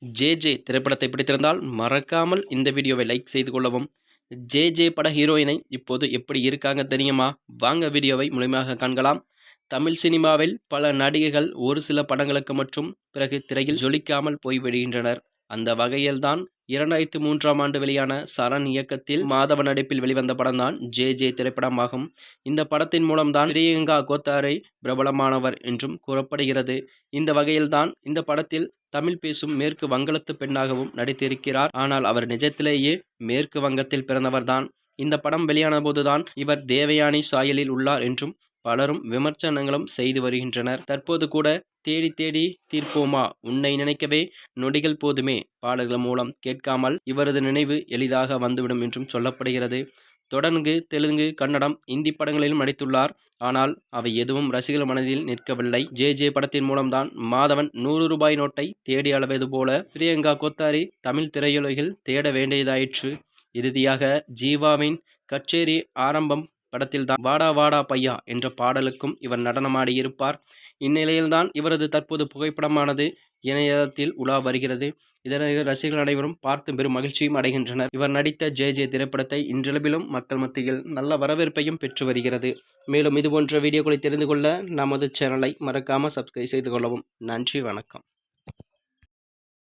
J திரைப்படத்தை பிடித்திருந்தால் மறக்காமல் இந்த வீடியோவை லைக் செய்து கொள்ளவும். ஜே பட ஹீரோயினை இப்போது எப்படி இருக்காங்க தெரியுமா? வாங்க வீடியோவை முழுமையாக காண்கலாம். தமிழ் சினிமாவில் பல நடிகைகள் ஒரு சில படங்களுக்கு மற்றும் பிறகு திரையில் ஜொலிக்காமல் போய்விடுகின்றனர். அந்த வகையில்தான் 2003ஆம் ஆண்டு வெளியான சரண் இயக்கத்தில் மாதவன் நடிப்பில் வெளிவந்த படம்தான் ஜே திரைப்படமாகும். இந்த படத்தின் மூலம்தான் பிரியங்கா கோத்தாரை பிரபலமானவர் என்றும் கூறப்படுகிறது. இந்த வகையில்தான் இந்த படத்தில் தமிழ் பேசும் மேற்கு வங்கத்து பெண்ணாகவும் நடித்திருக்கிறார். ஆனால் அவர் நிஜத்திலேயே மேற்கு வங்கத்தில் பிறந்தவர்தான். இந்த படம் வெளியான போதுதான் இவர் தேவயானி சாயலில் உள்ளார் என்றும் பலரும் விமர்சனங்களும் செய்து வருகின்றனர். தற்போது கூட தேடி தேடி தீர்ப்போமா, உன்னை நினைக்கவே நொடிகள் போதுமே பாடல்கள் மூலம் கேட்காமல் இவரது நினைவு எளிதாக வந்துவிடும் என்றும் சொல்லப்படுகிறது. தொடர்ந்து தெலுங்கு, கன்னடம், இந்தி படங்களிலும் நடித்துள்ளார். ஆனால் அவை எதுவும் ரசிகர்கள் மனதில் நிற்கவில்லை. ஜே படத்தின் மூலம்தான் மாதவன் 100 ரூபாய் நோட்டை தேடி அளவது போல பிரியங்கா கோத்தாரி தமிழ் திரையுலகில் தேட வேண்டியதாயிற்று. இறுதியாக ஜீவாவின் கச்சேரி ஆரம்பம் படத்தில்தான் வாடா வாடா பையா என்ற பாடலுக்கும் இவர் நடனமாடியிருப்பார். இந்நிலையில்தான் இவரது தற்போது புகைப்படமானது இணையத்தில் உலா வருகிறது. இதனை ரசிகர்கள் அனைவரும் பார்த்து பெரும் மகிழ்ச்சியும் அடைகின்றனர். இவர் நடித்த ஜே திரைப்படத்தை இன்றளவிலும் மக்கள் மத்தியில் நல்ல வரவேற்பையும் பெற்று வருகிறது. மேலும் இதுபோன்ற வீடியோக்களை தெரிந்து கொள்ள நமது சேனலை மறக்காமல் சப்ஸ்கிரைப் செய்து கொள்ளவும். நன்றி, வணக்கம்.